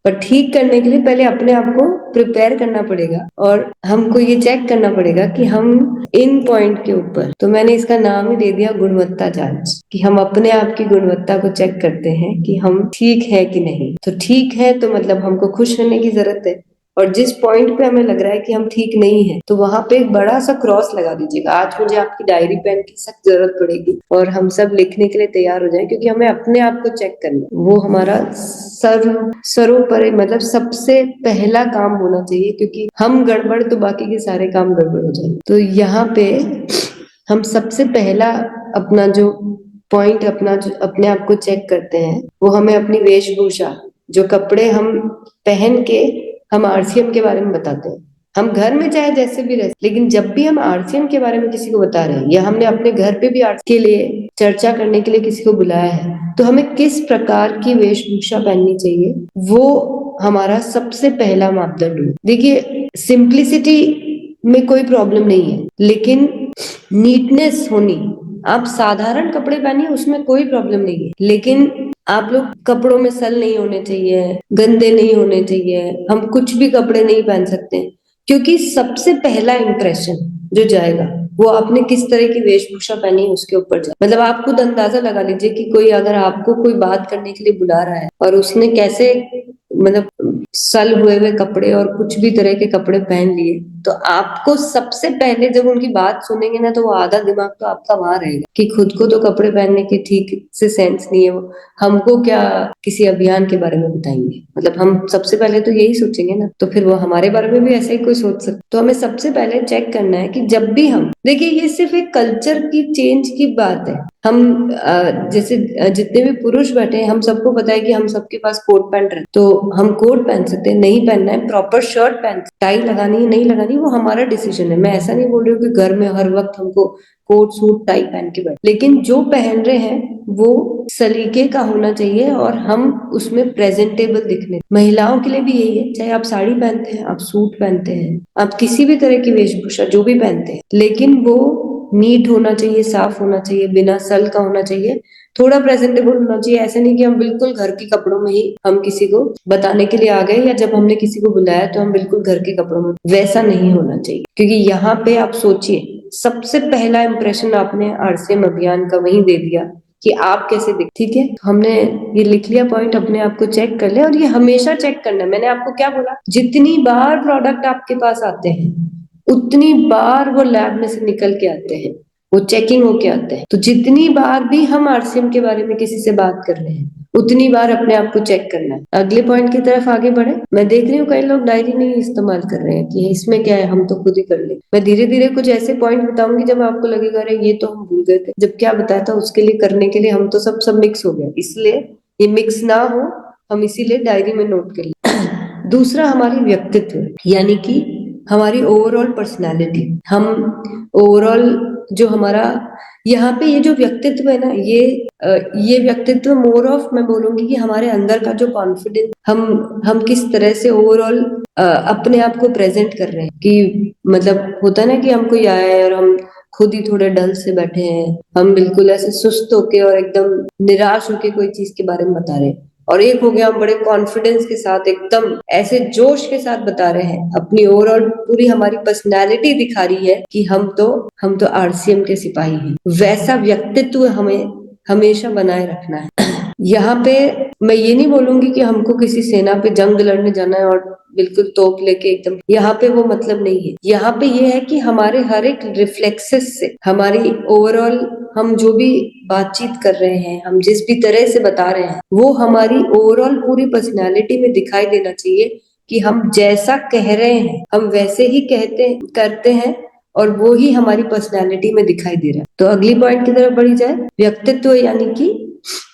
पर ठीक करने के लिए पहले अपने आप को प्रिपेयर करना पड़ेगा और हमको ये चेक करना पड़ेगा कि हम इन पॉइंट के ऊपर, तो मैंने इसका नाम ही दे दिया गुणवत्ता जांच, कि हम अपने आप की गुणवत्ता को चेक करते हैं कि हम ठीक है कि नहीं। तो ठीक है तो मतलब हमको खुश होने की जरूरत है, और जिस पॉइंट पे हमें लग रहा है कि हम ठीक नहीं है तो वहां पे एक बड़ा सा क्रॉस लगा दीजिएगा। आज मुझे आपकी डायरी पेन की सख्त जरूरत पड़ेगी और हम सब लिखने के लिए तैयार हो जाए, क्योंकि हमें अपने आप को चेक करना है। वो हमारा सरोपरि मतलब सबसे पहला काम होना चाहिए, क्योंकि हम गड़बड़ तो बाकी के सारे काम गड़बड़ हो जाएंगे। तो यहाँ पे हम सबसे पहला अपना जो पॉइंट, अपना जो अपने आप को चेक करते हैं, वो हमें अपनी वेशभूषा, जो कपड़े हम पहन के हम आरसीएम के बारे में बताते हैं। हम घर में चाहे जैसे भी रहे, लेकिन जब भी हम आरसीएम के बारे में किसी को बता रहे हैं या हमने अपने घर पे भी आरसीएम के लिए चर्चा करने के लिए किसी को बुलाया है, तो हमें किस प्रकार की वेशभूषा पहननी चाहिए, वो हमारा सबसे पहला मापदंड हो। देखिए, सिंप्लिसिटी में कोई प्रॉब्लम नहीं है, लेकिन नीटनेस होनी, आप साधारण कपड़े पहनिए उसमें कोई प्रॉब्लम नहीं है, लेकिन आप लोग कपड़ों में सल नहीं होने चाहिए, गंदे नहीं होने चाहिए, हम कुछ भी कपड़े नहीं पहन सकते, क्योंकि सबसे पहला इंप्रेशन जो जाएगा वो आपने किस तरह की वेशभूषा पहनी है उसके ऊपर जाए। मतलब आप खुद अंदाजा लगा लीजिए कि कोई अगर आपको कोई बात करने के लिए बुला रहा है और उसने कैसे मतलब सल हुए कपड़े और कुछ भी तरह के कपड़े पहन लिए, तो आपको सबसे पहले जब उनकी बात सुनेंगे ना, तो वो आधा दिमाग तो आपका वहां रहेगा कि खुद को तो कपड़े पहनने की ठीक से सेंस नहीं है, वो हमको क्या किसी अभियान के बारे में बताएंगे। मतलब हम सबसे पहले तो यही सोचेंगे ना, तो फिर वो हमारे बारे में भी ऐसे ही कोई सोच सकता। तो हमें सबसे पहले चेक करना है कि जब भी हम, देखिए ये सिर्फ एक कल्चर की चेंज की बात है। हम जैसे जितने भी पुरुष बैठे हैं, हम सबको पता है कि हम सबके पास कोट पैंट है, तो हम कोट पहन सकते हैं, नहीं पहनना है प्रॉपर शर्ट पहन, टाई लगानी है नहीं लगानी, वो हमारा डिसीजन है। मैं ऐसा नहीं बोल रही हूँ कि घर में हर वक्त हमको कोट सूट टाई पहन के बैठ, लेकिन जो पहन रहे हैं वो सलीके का होना चाहिए और हम उसमें प्रेजेंटेबल दिखने। महिलाओं के लिए भी यही है, चाहे आप साड़ी पहनते हैं, आप सूट पहनते हैं, आप किसी भी तरह की वेशभूषा जो भी पहनते हैं, लेकिन वो नीट होना चाहिए, साफ होना चाहिए, बिना सल का होना चाहिए, थोड़ा प्रेजेंटेबल होना चाहिए। ऐसे नहीं कि हम बिल्कुल घर के कपड़ों में ही हम किसी को बताने के लिए आ गए, या जब हमने किसी को बुलाया तो हम बिल्कुल घर के कपड़ों में, वैसा नहीं होना चाहिए। क्योंकि यहाँ पे आप सोचिए, सबसे पहला इंप्रेशन आपने आरसीएम अभियान का वही दे दिया कि आप कैसे दिख। ठीक है, तो हमने ये लिख लिया पॉइंट, अपने आप को चेक कर ले, और ये हमेशा चेक करना है। मैंने आपको क्या बोला, जितनी बार प्रोडक्ट आपके पास आते हैं उतनी बार वो लैब में से निकल के आते हैं, वो चेकिंग होके आते हैं। तो जितनी बार भी हम आरसीएम के बारे में किसी से बात कर रहे हैं, उतनी बार अपने आप को चेक करना है। अगले पॉइंट की तरफ आगे बढ़े। मैं देख रही हूँ कई लोग डायरी नहीं इस्तेमाल कर रहे हैं कि इसमें क्या है, हम तो खुद ही कर ले। मैं धीरे धीरे कुछ ऐसे पॉइंट बताऊंगी जब आपको लगेगा अरे ये तो हम भूल गए थे, जब क्या बताया था उसके लिए करने के लिए हम तो सब मिक्स हो गया, इसलिए ये मिक्स ना हो, हम इसीलिए डायरी में नोट कर ले। दूसरा, हमारी व्यक्तित्व, यानी कि हमारी ओवरऑल पर्सनालिटी। हम ओवरऑल जो हमारा यहाँ पे ये जो व्यक्तित्व है ना, ये व्यक्तित्व मोर ऑफ, मैं बोलूंगी कि हमारे अंदर का जो कॉन्फिडेंस, हम किस तरह से ओवरऑल अपने आप को प्रेजेंट कर रहे हैं। कि मतलब होता है ना कि हम कोई आया है और हम खुद ही थोड़े डल से बैठे हैं, हम बिल्कुल ऐसे सुस्त होके और एकदम निराश होके कोई चीज के बारे में बता रहे हैं, और एक हो गया हम बड़े कॉन्फिडेंस के साथ एकदम ऐसे जोश के साथ बता रहे हैं, अपनी ओवरऑल पूरी हमारी पर्सनैलिटी दिखा रही है कि हम तो आरसीएम के सिपाही हैं। वैसा व्यक्तित्व हमें हमेशा बनाए रखना है। यहाँ पे मैं ये नहीं बोलूंगी कि हमको किसी सेना पे जंग लड़ने जाना है और बिल्कुल तोप लेके एकदम, यहाँ पे वो मतलब नहीं है। यहाँ पे ये है कि हमारे हर एक रिफ्लेक्सेस से, हमारी ओवरऑल, हम जो भी बातचीत कर रहे हैं, हम जिस भी तरह से बता रहे हैं, वो हमारी ओवरऑल पूरी पर्सनालिटी में दिखाई देना चाहिए कि हम जैसा कह रहे हैं हम वैसे ही कहते करते हैं, और वो ही हमारी पर्सनालिटी में दिखाई दे रहा है। तो अगली पॉइंट की तरफ बढ़ी जाए, व्यक्तित्व यानी कि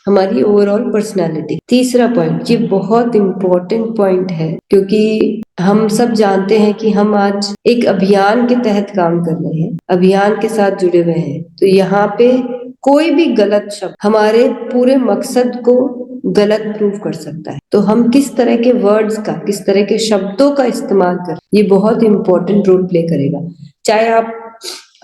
हमारी ओवरऑल पर्सनालिटी। तीसरा पॉइंट, ये बहुत इंपॉर्टेंट पॉइंट है, क्योंकि हम सब जानते हैं कि हम आज एक अभियान के तहत काम कर रहे हैं, अभियान के साथ जुड़े हुए हैं। तो यहाँ पे कोई भी गलत शब्द हमारे पूरे मकसद को गलत प्रूव कर सकता है। तो हम किस तरह के वर्ड्स का, किस तरह के शब्दों का इस्तेमाल कर, ये बहुत इंपॉर्टेंट रोल प्ले करेगा। चाहे आप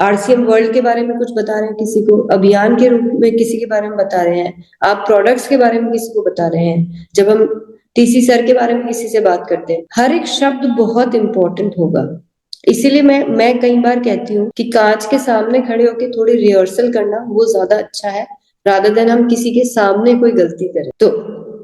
आरसीएम वर्ल्ड के बारे में कुछ बता रहे हैं किसी को, अभियान के रूप में किसी के बारे में बता रहे हैं, आप प्रोडक्ट्स के बारे में किसी को बता रहे हैं, जब हम टीसी सर के बारे में किसी से बात करते हैं, हर एक शब्द बहुत इंपॉर्टेंट होगा। इसीलिए मैं कई बार कहती हूँ कि कांच के सामने खड़े होकर थोड़ी रिहर्सल करना वो ज्यादा अच्छा है, रादर देन हम किसी के सामने कोई गलती करें। तो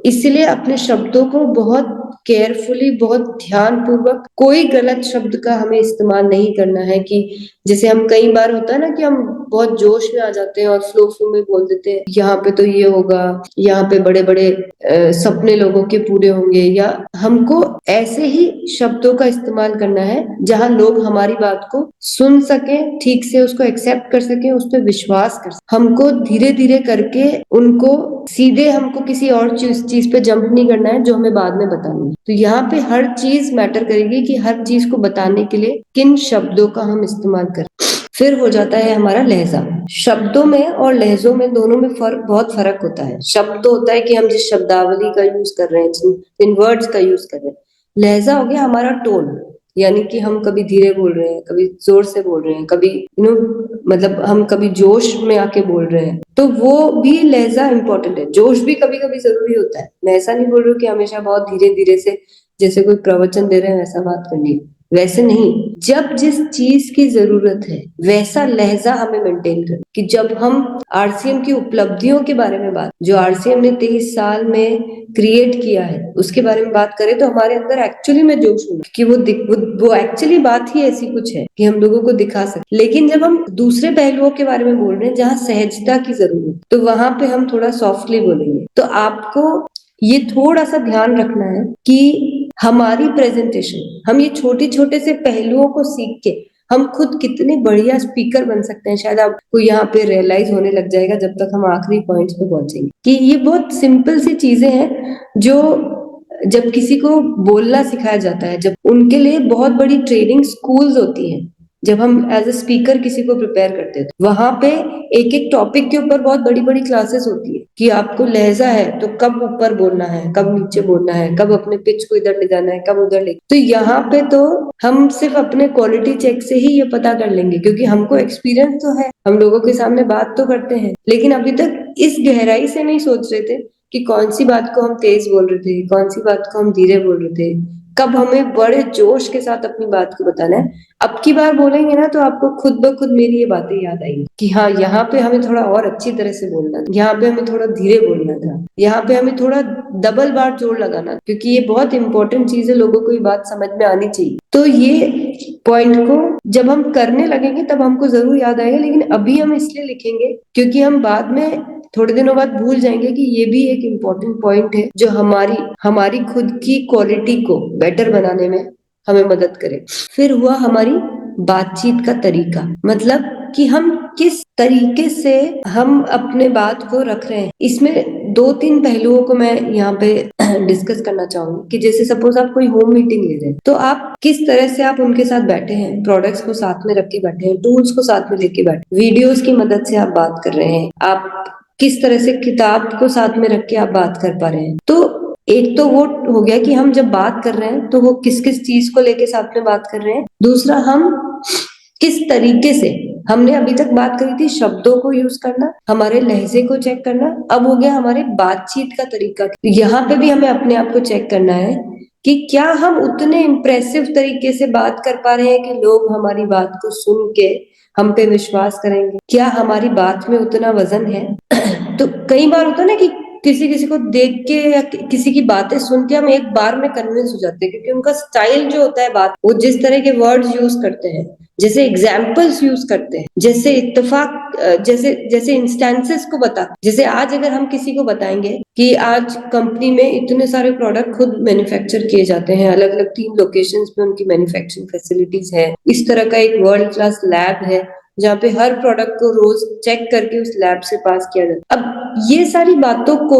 इसलिए अपने शब्दों को बहुत केयरफुली, बहुत ध्यान पूर्वक, कोई गलत शब्द का हमें इस्तेमाल नहीं करना है। कि जैसे हम कई बार होता है ना कि हम बहुत जोश में आ जाते हैं और फ्लो फ्लो में बोल देते हैं, यहाँ पे तो ये होगा, यहाँ पे बड़े बड़े सपने लोगों के पूरे होंगे, या हमको ऐसे ही शब्दों का इस्तेमाल करना है जहां लोग हमारी बात को सुन सके, ठीक से उसको एक्सेप्ट कर सके, उस पर विश्वास कर सके। हमको धीरे धीरे करके उनको सीधे हमको किसी और चीज पे जंप नहीं करना है जो हमें बाद में बतानी है। तो यहाँ पे हर चीज मैटर करेगी कि हर चीज को बताने के लिए किन शब्दों का हम इस्तेमाल करें। फिर हो जाता है हमारा लहजा। शब्दों में और लहजों में, दोनों में बहुत फर्क होता है। शब्द तो होता है कि हम जिस शब्दावली का यूज कर रहे हैं, जिन वर्ड्स का यूज कर रहे हैं। लहजा हो गया हमारा टोन, यानी कि हम कभी धीरे बोल रहे हैं, कभी जोर से बोल रहे हैं, कभी मतलब हम कभी जोश में आके बोल रहे हैं, तो वो भी लहजा इंपॉर्टेंट है। जोश भी कभी कभी जरूरी होता है। मैं ऐसा नहीं बोल रही हूँ कि हमेशा बहुत धीरे धीरे से, जैसे कोई प्रवचन दे रहे हैं वैसा बात करनी है, वैसे नहीं। जब जिस चीज की जरूरत है वैसा लहजा हमें मेंटेन करना। कि जब हम आरसीएम की उपलब्धियों के बारे में बात, जो आरसीएम ने 23 साल में क्रिएट किया है, उसके बारे में बात करें, तो हमारे अंदर एक्चुअली में जोश होना, कि वो एक्चुअली बात ही ऐसी कुछ है कि हम लोगों को दिखा सकते। लेकिन जब हम दूसरे पहलुओं के बारे में बोल रहे हैं जहाँ सहजता की जरूरत, तो वहां पे हम थोड़ा सॉफ्टली बोलेंगे। तो आपको ये थोड़ा सा ध्यान रखना है कि हमारी प्रेजेंटेशन, हम ये छोटे छोटे से पहलुओं को सीख के हम खुद कितने बढ़िया स्पीकर बन सकते हैं, शायद आपको यहाँ पे रियलाइज होने लग जाएगा जब तक हम आखिरी पॉइंट्स पे पहुंचेंगे। कि ये बहुत सिंपल सी चीजें हैं जो जब किसी को बोलना सिखाया जाता है, जब उनके लिए बहुत बड़ी ट्रेनिंग स्कूल्स होती है, जब हम एज ए स्पीकर किसी को प्रिपेयर करते हैं, वहां पे एक एक टॉपिक के ऊपर बहुत बड़ी बड़ी क्लासेस होती है कि आपको लहजा है तो कब ऊपर बोलना है, कब नीचे बोलना है, कब अपने पिच को इधर ले जाना है, कब उधर ले। तो यहाँ पे तो हम सिर्फ अपने क्वालिटी चेक से ही ये पता कर लेंगे, क्योंकि हमको एक्सपीरियंस तो है, हम लोगों के सामने बात तो करते हैं, लेकिन अभी तक इस गहराई से नहीं सोच रहे थे कि कौन सी बात को हम तेज बोल रहे थे, कौन सी बात को हम धीरे बोल रहे थे, कब हमें बड़े जोश के साथ अपनी बात को बताना है। अब की बार बोलेंगे ना तो आपको खुद ब खुद मेरी ये बातें याद आएंगी कि हाँ, यहाँ पे हमें थोड़ा और अच्छी तरह से बोलना था, यहाँ पे हमें थोड़ा धीरे बोलना था, यहाँ पे हमें थोड़ा डबल बार जोर लगाना, क्योंकि ये बहुत इंपॉर्टेंट चीज है, लोगों को ये बात समझ में आनी चाहिए। तो ये पॉइंट को जब हम करने लगेंगे तब हमको जरूर याद आएगा, लेकिन अभी हम इसलिए लिखेंगे क्योंकि हम बाद में थोड़े दिनों बाद भूल जाएंगे कि ये भी एक इम्पोर्टेंट पॉइंट है जो हमारी खुद की क्वालिटी को बेटर बनाने में हमें मदद करे। फिर हुआ हमारी बातचीत का तरीका, मतलब कि हम किस तरीके से हम अपने बात को रख रहे हैं। इसमें दो तीन पहलुओं को मैं यहाँ पे डिस्कस करना चाहूंगी। कि जैसे सपोज आप कोई होम मीटिंग ले रहे हैं, तो आप किस तरह से आप उनके साथ बैठे हैं, प्रोडक्ट्स को साथ में रख के बैठे हैं, टूल्स को साथ में लेके बैठे, वीडियोस की मदद से आप बात कर रहे हैं, आप किस तरह से किताब को साथ में रख के आप बात कर पा रहे हैं। तो एक तो वो हो गया कि हम जब बात कर रहे हैं तो वो किस किस चीज को लेके साथ में बात कर रहे हैं। दूसरा, हम किस तरीके से, हमने अभी तक बात करी थी शब्दों को यूज करना, हमारे लहजे को चेक करना, अब हो गया हमारे बातचीत का तरीका। यहाँ पे भी हमें अपने आप को चेक करना है कि क्या हम उतने इम्प्रेसिव तरीके से बात कर पा रहे हैं कि लोग हमारी बात को सुन के हम पे विश्वास करेंगे, क्या हमारी बात में उतना वजन है। तो कई बार होता है ना कि किसी किसी को देख के या किसी की बातें सुन के हम एक बार में कन्विंस हो जाते हैं, क्योंकि उनका स्टाइल जो होता है बात, वो जिस तरह के वर्ड्स यूज करते हैं, जैसे एग्जाम्पल्स यूज करते हैं, जैसे इत्तेफाक, जैसे जैसे इंस्टेंसेस को बता, जैसे आज अगर हम किसी को बताएंगे कि आज कंपनी में इतने सारे प्रोडक्ट खुद मैन्युफैक्चर किए जाते हैं, अलग अलग 3 लोकेशंस पे उनकी मैन्युफैक्चरिंग फैसिलिटीज है, इस तरह का एक वर्ल्ड क्लास लैब है जहाँ पे हर प्रोडक्ट को रोज चेक करके उस लैब से पास किया जाता है। अब ये सारी बातों को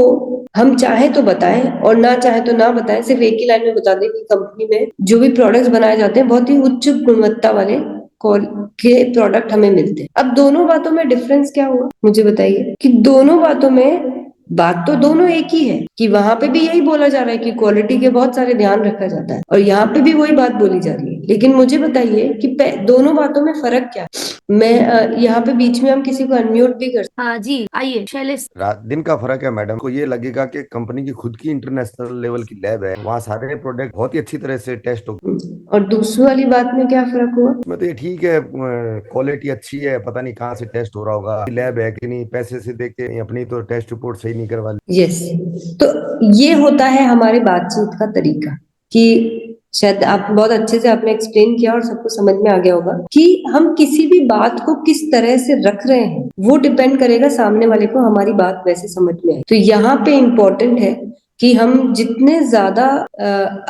हम चाहे तो बताएं और ना चाहे तो ना बताएं, सिर्फ एक ही लाइन में बता दें कि कंपनी में जो भी प्रोडक्ट्स बनाए जाते हैं बहुत ही उच्च गुणवत्ता वाले के प्रोडक्ट हमें मिलते हैं। अब दोनों बातों में डिफरेंस क्या हुआ, मुझे बताइए। कि दोनों बातों में बात तो दोनों एक ही है, कि वहां पे भी यही बोला जा रहा है कि क्वालिटी के बहुत सारे ध्यान रखा जाता है, और यहाँ पे भी वही बात बोली जा रही है, लेकिन मुझे बताइए कि दोनों बातों में फर्क क्या है। मैं यहाँ पे बीच में हम किसी को अनम्यूट भी कर। हाँ जी, आइए शैलेश। रात दिन का फर्क है मैडम को। ये लगेगा कि कंपनी की खुद की इंटरनेशनल लेवल की लैब है, वहाँ सारे प्रोडक्ट बहुत ही अच्छी तरह से टेस्ट हो। और दूसरी वाली बात में क्या फर्क हुआ? मैं तो ये ठीक है, क्वालिटी अच्छी है, पता नहीं कहाँ से टेस्ट हो रहा होगा, लैब है कि नहीं, पैसे से देख के अपनी तो टेस्ट रिपोर्ट सही नहीं करवा ली। यस, तो ये होता है हमारे बातचीत का तरीका कि शायद आप बहुत अच्छे से आपने एक्सप्लेन किया और सबको समझ में आ गया होगा कि हम किसी भी बात को किस तरह से रख रहे हैं, वो डिपेंड करेगा सामने वाले को हमारी बात वैसे समझ में आए। तो यहाँ पे इम्पोर्टेंट है कि हम जितने ज्यादा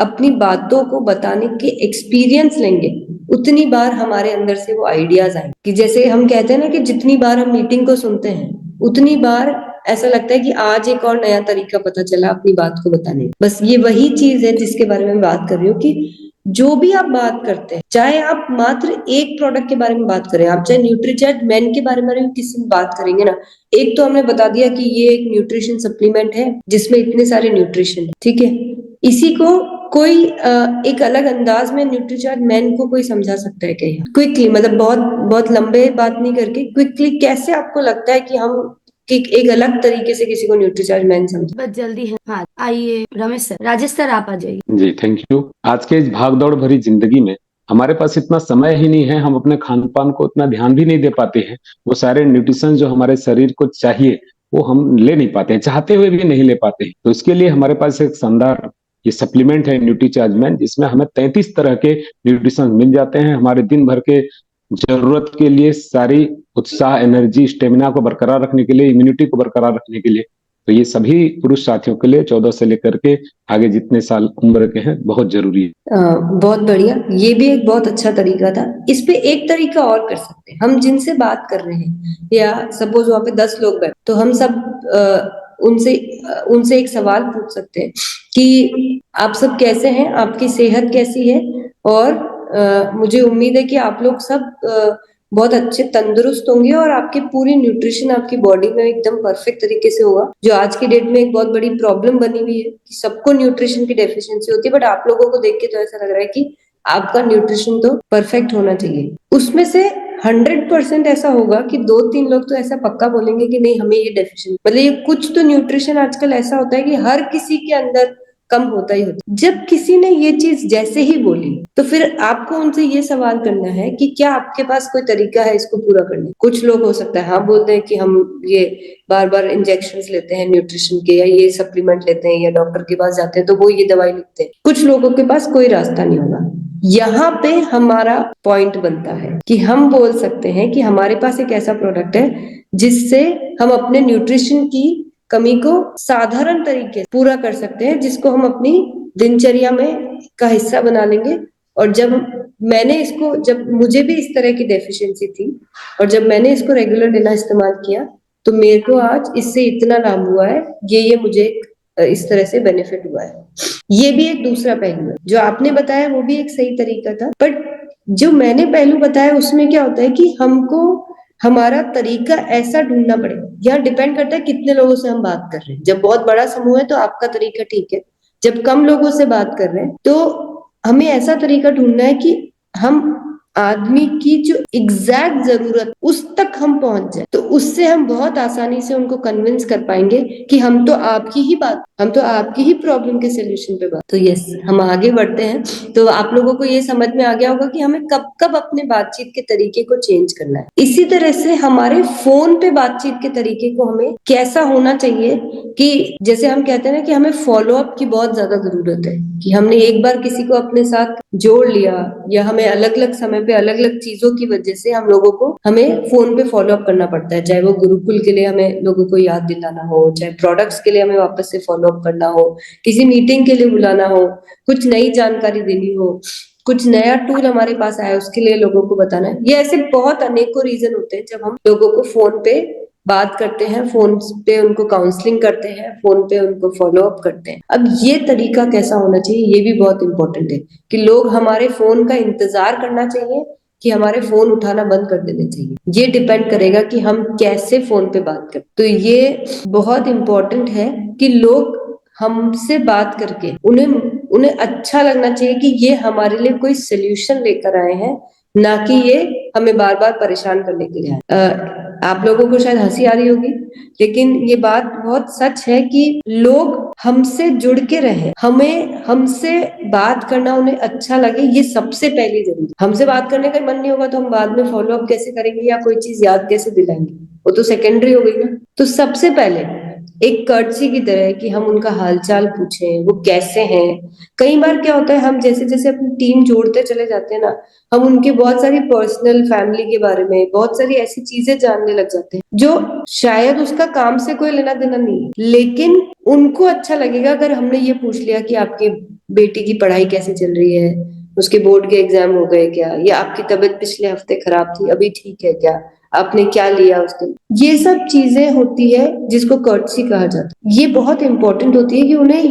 अपनी बातों को बताने के एक्सपीरियंस लेंगे, उतनी बार हमारे अंदर से वो आइडियाज आएंगे। कि जैसे हम कहते हैं ना कि जितनी बार हम मीटिंग को सुनते हैं, उतनी बार ऐसा लगता है कि आज एक और नया तरीका पता चला अपनी बात को बताने का। बस ये वही चीज है जिसके बारे में बात कर रही हूँ कि जो भी आप बात करते हैं, चाहे आप मात्र एक प्रोडक्ट के बारे में बात करें, आप चाहे न्यूट्रीचार्ज मेन के बारे में किसी में बात करेंगे ना, एक तो हमने बता दिया कि ये एक न्यूट्रिशन सप्लीमेंट है जिसमें इतने सारे न्यूट्रिशन है, ठीक है। इसी को कोई एक अलग अंदाज में न्यूट्रीचार्ज मैन को कोई समझा सकता है क्या? क्विकली, मतलब बहुत बहुत लंबे बात नहीं करके क्विकली कैसे आपको लगता है कि हम कि एक अलग तरीके से किसी को न्यूट्रीचार्ज मैन समझे? बस जल्दी है। हाँ, आइए रमेश सर, राजेश सर आप आ जाइए। जी थैंक यू। आज के इस भागदौड़ भरी जिंदगी में हमारे पास इतना समय ही नहीं है, हम अपने खान पान को उतना ध्यान भी नहीं दे पाते हैं। वो सारे न्यूट्रिशन जो हमारे शरीर को चाहिए वो हम ले नहीं पाते हैं, चाहते हुए भी नहीं ले पाते हैं। तो इसके लिए हमारे पास एक शानदार ये सप्लीमेंट है न्यूट्रीचार्ज मैन, जिसमें हमें 33 तरह के न्यूट्रिशन मिल जाते हैं हमारे दिन भर के जरूरत के लिए, सारी उत्साह, एनर्जी, स्टेमिना को बरकरार रखने के लिए, इम्यूनिटी को बरकरार रखने के लिए। तो ये सभी पुरुष साथियों के लिए 14 से लेकर के आगे जितने साल उम्र के हैं बहुत जरूरी है। बहुत बढ़िया, ये भी एक बहुत अच्छा तरीका था। इस पे एक तरीका और कर सकते हैं, हम जिनसे बात कर रहे हैं या सपोज वहां पे 10 लोग बैठे, तो हम सब उनसे एक सवाल पूछ सकते हैं कि आप सब कैसे हैं, आपकी सेहत कैसी है, और मुझे उम्मीद है कि आप लोग सब बहुत अच्छे तंदुरुस्त होंगे और आपकी पूरी न्यूट्रिशन आपकी बॉडी में एकदम परफेक्ट तरीके से होगा। जो आज की डेट में एक बहुत बड़ी प्रॉब्लम बनी हुई है कि सबको न्यूट्रिशन की डेफिशिएंसी होती है, बट आप लोगों को देख के तो ऐसा लग रहा है कि आपका न्यूट्रिशन तो परफेक्ट होना चाहिए। उसमें से 100% ऐसा होगा कि 2-3 लोग तो ऐसा पक्का बोलेंगे कि नहीं, हमें ये डेफिशिएंसी, मतलब ये कुछ तो न्यूट्रिशन आजकल ऐसा होता है कि हर किसी के अंदर कम होता ही होता है। जब किसी ने ये चीज जैसे ही बोली, तो फिर आपको उनसे ये सवाल करना है कि क्या आपके पास कोई तरीका है इसको पूरा करने। कुछ लोग हो सकता है हाँ बोलते हैं कि हम ये बार बार इंजेक्शंस लेते हैं न्यूट्रिशन के, या ये सप्लीमेंट लेते हैं, या डॉक्टर के पास जाते हैं तो वो ये दवाई लिखते हैं। कुछ लोगों के पास कोई रास्ता नहीं होगा। यहाँ पे हमारा पॉइंट बनता है कि हम बोल सकते हैं कि हमारे पास एक ऐसा प्रोडक्ट है जिससे हम अपने न्यूट्रिशन की कमी को साधारण तरीके से पूरा कर सकते हैं, जिसको हम अपनी दिनचर्या में का हिस्सा बना लेंगे। और जब मुझे भी इस तरह की डेफिशिएंसी थी और जब मैंने इसको रेगुलर लेना इस्तेमाल किया, तो मेरे को आज इससे इतना लाभ हुआ है, ये मुझे इस तरह से बेनिफिट हुआ है। ये भी एक दूसरा पहलू है। जो आपने बताया वो भी एक सही तरीका था, बट जो मैंने पहलू बताया उसमें क्या होता है कि हमको हमारा तरीका ऐसा ढूंढना पड़ेगा। यहाँ डिपेंड करता है कितने लोगों से हम बात कर रहे हैं। जब बहुत बड़ा समूह है तो आपका तरीका ठीक है, जब कम लोगों से बात कर रहे हैं तो हमें ऐसा तरीका ढूंढना है कि हम आदमी की जो एग्जैक्ट जरूरत उस तक हम पहुंच जाए, तो उससे हम बहुत आसानी से उनको कन्विंस कर पाएंगे कि हम तो आपकी ही प्रॉब्लम के सोल्यूशन पे बात। तो यस, हम आगे बढ़ते हैं। तो आप लोगों को ये समझ में आ गया होगा कि हमें कब कब अपने बातचीत के तरीके को चेंज करना है। इसी तरह से हमारे फोन पे बातचीत के तरीके को हमें कैसा होना चाहिए कि जैसे हम कहते हैं ना कि हमें फॉलो अप की बहुत ज्यादा जरूरत है, कि हमने एक बार किसी को अपने साथ जोड़ लिया या हमें अलग अलग समय पे अलग अलग चीजों की वजह से हमें फोन पे फॉलो अप करना पड़ता है। चाहे वो गुरुकुल के लिए हमें लोगों को याद दिलाना हो, चाहे प्रोडक्ट्स के लिए हमें वापस से फॉलो अप करना हो, किसी मीटिंग के लिए बुलाना हो, कुछ नई जानकारी देनी हो, कुछ नया टूल हमारे पास आया उसके लिए लोगों को बताना है। ये ऐसे बहुत अनेकों रीजन होते हैं जब हम लोगों को फोन पे बात करते हैं, फोन पे उनको काउंसलिंग करते हैं, फोन पे उनको फॉलो अप करते हैं। अब ये तरीका कैसा होना चाहिए, ये भी बहुत इंपॉर्टेंट है कि लोग हमारे फोन का इंतजार करना चाहिए कि हमारे फोन उठाना बंद कर देने चाहिए। ये डिपेंड करेगा कि हम कैसे फोन पे बात करें। तो ये बहुत इंपॉर्टेंट है कि लोग हमसे बात करके उन्हें उन्हें अच्छा लगना चाहिए कि ये हमारे लिए कोई सोल्यूशन लेकर आए हैं, ना कि ये हमें बार बार परेशान करने के लिए आए। आप लोगों को शायद हंसी आ रही होगी, लेकिन ये बात बहुत सच है कि लोग हमसे जुड़ के रहें, हमें हमसे बात करना उन्हें अच्छा लगे, ये सबसे पहली जरूरत। हमसे बात करने का मन नहीं होगा तो हम बाद में फॉलो अप कैसे करेंगे या कोई चीज याद कैसे दिलाएंगे, वो तो सेकेंडरी हो गई ना। तो सबसे पहले एक कर्टसी की तरह है कि हम उनका हालचाल पूछें, वो कैसे हैं। कई बार क्या होता है, हम जैसे जैसे अपनी टीम जोड़ते चले जाते हैं ना, हम उनके बहुत सारी पर्सनल फैमिली के बारे में बहुत सारी ऐसी चीजें जानने लग जाते हैं जो शायद उसका काम से कोई लेना देना नहीं है, लेकिन उनको अच्छा लगेगा अगर हमने ये पूछ लिया कि आपकी बेटी की पढ़ाई कैसे चल रही है, उसके बोर्ड के एग्जाम हो गए क्या, या आपकी तबीयत पिछले हफ्ते खराब थी अभी ठीक है क्या, आपने क्या लिया उसके। ये सब चीजें होती है जिसको कर्टसी कहा जाता है। ये बहुत इंपॉर्टेंट होती है कि उन्हें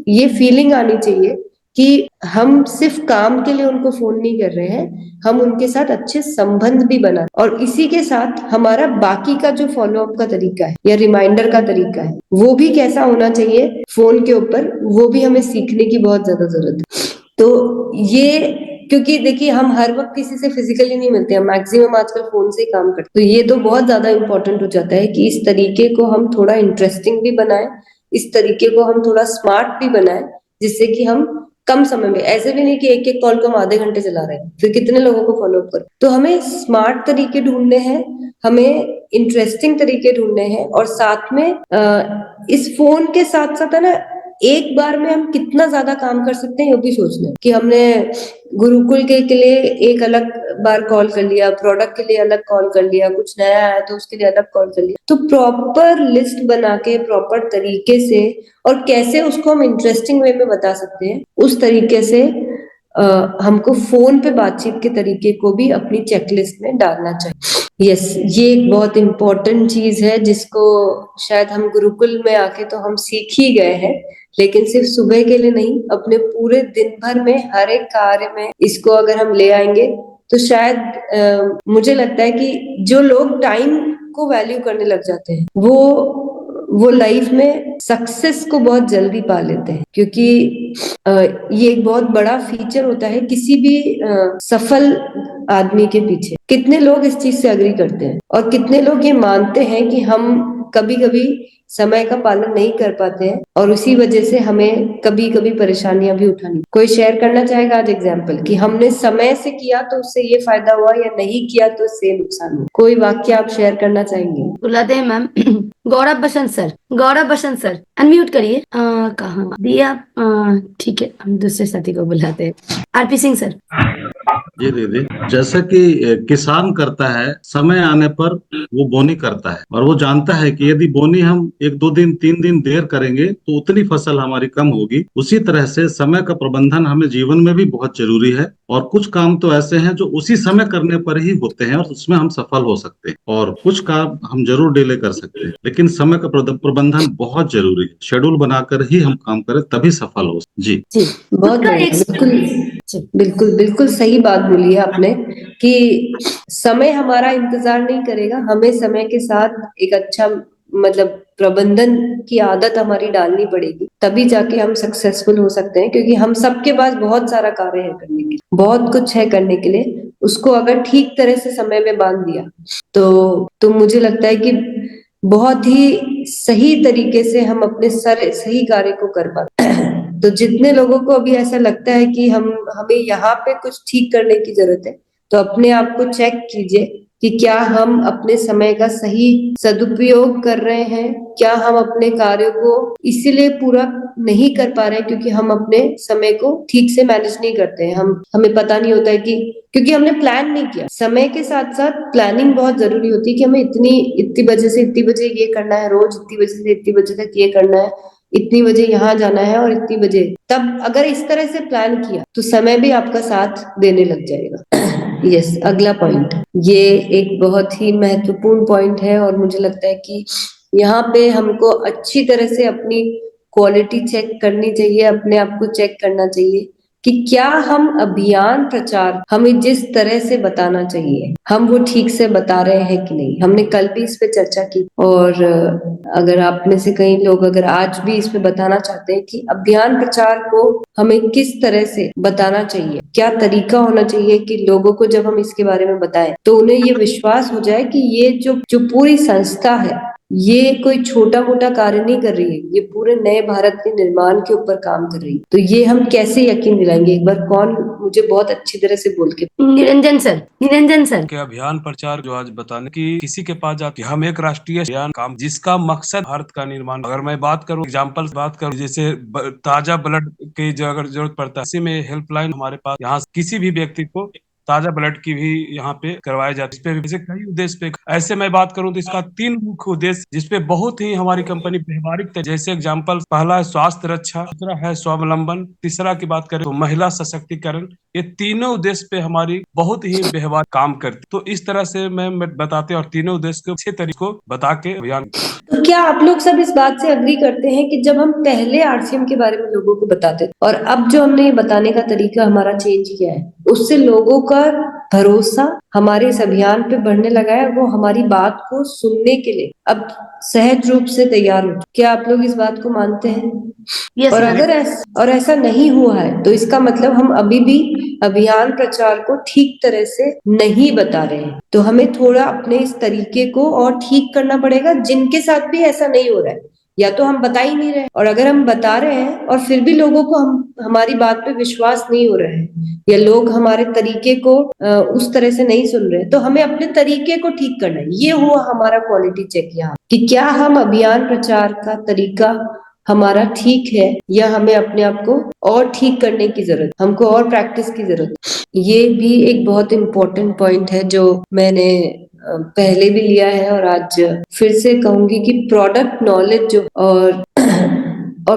ये फीलिंग आनी चाहिए कि हम सिर्फ काम के लिए उनको फोन नहीं कर रहे हैं, हम उनके साथ अच्छे संबंध भी बना, और इसी के साथ हमारा बाकी का जो फॉलो अप का तरीका है या रिमाइंडर का तरीका है वो भी कैसा होना चाहिए फोन के ऊपर, वो भी हमें सीखने की बहुत ज्यादा जरूरत है। तो ये, क्योंकि देखिए हम हर वक्त किसी से फिजिकली नहीं मिलते हैं, मैक्सिमम आजकल फोन से ही काम करते हैं, तो ये तो बहुत ज्यादा इंपॉर्टेंट हो जाता है कि इस तरीके को हम थोड़ा इंटरेस्टिंग भी बनाएं, इस तरीके को हम थोड़ा स्मार्ट भी बनाएं, जिससे कि हम कम समय में, ऐसे भी नहीं कि एक एक कॉल को हम आधे घंटे चला रहे हैं फिर कितने लोगों को फॉलो अप करें। तो हमें स्मार्ट तरीके ढूंढने हैं, हमें इंटरेस्टिंग तरीके ढूंढने हैं, और साथ में इस फोन के साथ साथ है ना, एक बार में हम कितना ज्यादा काम कर सकते हैं ये भी सोचना है कि हमने गुरुकुल के लिए एक अलग बार कॉल कर लिया, प्रोडक्ट के लिए अलग कॉल कर लिया, कुछ नया आया तो उसके लिए अलग कॉल कर लिया। तो प्रॉपर लिस्ट बना के प्रॉपर तरीके से, और कैसे उसको हम इंटरेस्टिंग वे में बता सकते हैं, उस तरीके से हमको फोन पे बातचीत के तरीके को भी अपनी चेकलिस्ट में डालना चाहिए। यस, ये एक बहुत इंपॉर्टेंट चीज है जिसको शायद हम गुरुकुल में आके तो हम सीख ही गए हैं, लेकिन सिर्फ सुबह के लिए नहीं, अपने पूरे दिन भर में हर एक कार्य में इसको अगर हम ले आएंगे तो शायद मुझे लगता है कि जो लोग टाइम को वैल्यू करने लग जाते हैं वो लाइफ में सक्सेस को बहुत जल्दी पा लेते हैं, क्योंकि ये एक बहुत बड़ा फीचर होता है किसी भी सफल आदमी के पीछे। कितने लोग इस चीज से अग्री करते हैं और कितने लोग ये मानते हैं कि हम कभी कभी समय का पालन नहीं कर पाते हैं और उसी वजह से हमें कभी कभी परेशानियां भी उठानी। कोई शेयर करना चाहेगा आज एग्जाम्पल कि हमने समय से किया तो उससे ये फायदा हुआ, या नहीं किया तो इससे नुकसान हुआ? कोई वाक्य आप शेयर करना चाहेंगे? बुलाते हैं मैम गौरव बसंत सर, गौरव बसंत सर अनम्यूट करिए। कहाँ दिया? ठीक है, हम दूसरे साथी को बुलाते हैं। RP Singh sir. जी दीदी, जैसा कि किसान करता है, समय आने पर वो बोनी करता है और वो जानता है कि यदि बोनी हम 1-2 दिन 3 दिन देर करेंगे तो उतनी फसल हमारी कम होगी। उसी तरह से समय का प्रबंधन हमें जीवन में भी बहुत जरूरी है, और कुछ काम तो ऐसे हैं जो उसी समय करने पर ही होते हैं और उसमें हम सफल हो सकते हैं, और कुछ काम हम जरूर डिले कर सकते हैं, लेकिन समय का प्रबंधन बहुत जरूरी है। शेड्यूल बनाकर ही हम काम करें तभी सफल हो। जी जी, बहुत उसका बढ़िया, एक बिल्कुल बिल्कुल बिल्कुल सही बात बोली है आपने कि समय हमारा इंतजार नहीं करेगा, हमें समय के साथ एक अच्छा मतलब प्रबंधन की आदत हमारी डालनी पड़ेगी, तभी जाके हम सक्सेसफुल हो सकते हैं। क्योंकि हम सबके पास बहुत सारा कार्य है करने के लिए, बहुत कुछ है करने के लिए, उसको अगर ठीक तरह से समय में बांध दिया तो मुझे लगता है कि बहुत ही सही तरीके से हम अपने सही कार्य को कर पाते हैं। तो जितने लोगों को अभी ऐसा लगता है कि हमें यहाँ पे कुछ ठीक करने की जरूरत है, तो अपने आप को चेक कीजिए कि क्या हम अपने समय का सही सदुपयोग कर रहे हैं, क्या हम अपने कार्य को इसीलिए पूरा नहीं कर पा रहे हैं क्योंकि हम अपने समय को ठीक से मैनेज नहीं करते हैं। हमें पता नहीं होता है कि क्योंकि हमने प्लान नहीं किया। समय के साथ साथ प्लानिंग बहुत जरूरी होती है कि हमें इतनी बजे से इतनी बजे ये करना है, रोज इतनी बजे से इतनी बजे तक ये करना है, इतनी बजे यहाँ जाना है और इतनी बजे, तब अगर इस तरह से प्लान किया तो समय भी आपका साथ देने लग जाएगा। यस, अगला पॉइंट, ये एक बहुत ही महत्वपूर्ण पॉइंट है और मुझे लगता है कि यहाँ पे हमको अच्छी तरह से अपनी क्वालिटी चेक करनी चाहिए, अपने आप को चेक करना चाहिए कि क्या हम अभियान प्रचार हमें जिस तरह से बताना चाहिए हम वो ठीक से बता रहे हैं कि नहीं। हमने कल भी इस पे चर्चा की और अगर आप में से कई लोग अगर आज भी इस पे बताना चाहते हैं कि अभियान प्रचार को हमें किस तरह से बताना चाहिए, क्या तरीका होना चाहिए कि लोगों को जब हम इसके बारे में बताएं तो उन्हें ये विश्वास हो जाए कि ये जो पूरी संस्था है ये कोई छोटा मोटा कार्य नहीं कर रही है, ये पूरे नए भारत के निर्माण के ऊपर काम कर रही है। तो ये हम कैसे यकीन दिलाएंगे, एक बार कौन मुझे बहुत अच्छी तरह से बोल के। निरंजन सर के अभियान प्रचार जो आज बताने की किसी के पास जाती हम एक राष्ट्रीय अभियान काम जिसका मकसद भारत का निर्माण। अगर मैं बात करूं एग्जाम्पल बात करूं जैसे ताजा ब्लड की जो अगर जरूरत पड़ता है इसी में हेल्पलाइन हमारे पास यहाँ किसी भी व्यक्ति को ताजा ब्लड की भी यहाँ पे करवाया जाता है। इस पे कई उद्देश्य पे ऐसे मैं बात करूं तो इसका 3 मुख्य उद्देश्य जिसपे बहुत ही हमारी कंपनी व्यवहारिक जैसे एग्जाम्पल पहला है स्वास्थ्य रक्षा, दूसरा है स्वावलंबन, तीसरा की बात करें तो महिला सशक्तिकरण। ये तीनों उद्देश्य पे हमारी बहुत ही व्यवहार काम करती। तो इस तरह से मैं बताते और तीनों उद्देश्य को अच्छे तरीके को बता के अभियान। तो क्या आप लोग सब इस बात से अग्री करते हैं कि जब हम पहले आरसीएम के बारे में लोगों को बताते थे और अब जो हमने ये बताने का तरीका हमारा चेंज किया है उससे लोगों का भरोसा हमारे इस अभियान पे बढ़ने लगा है, वो हमारी बात को सुनने के लिए अब सहज रूप से तैयार हो। क्या आप लोग इस बात को मानते हैं? यस और अगर ऐसा नहीं हुआ है तो इसका मतलब हम अभी भी अभियान प्रचार को ठीक तरह से नहीं बता रहे हैं। तो हमें थोड़ा अपने इस तरीके को और ठीक करना पड़ेगा। जिनके साथ भी ऐसा नहीं हो रहा है या तो हम बता ही नहीं रहे, और अगर हम बता रहे हैं और फिर भी लोगों को हमारी बात पे विश्वास नहीं हो रहा है या लोग हमारे तरीके को उस तरह से नहीं सुन रहे, तो हमें अपने तरीके को ठीक करना है। ये हुआ हमारा क्वालिटी चेक यहाँ कि क्या हम अभियान प्रचार का तरीका हमारा ठीक है या हमें अपने आप को और ठीक करने की जरूरत, हमको और प्रैक्टिस की जरूरत। ये भी एक बहुत इंपॉर्टेंट पॉइंट है जो मैंने पहले भी लिया है और आज फिर से कहूंगी कि प्रोडक्ट नॉलेज जो और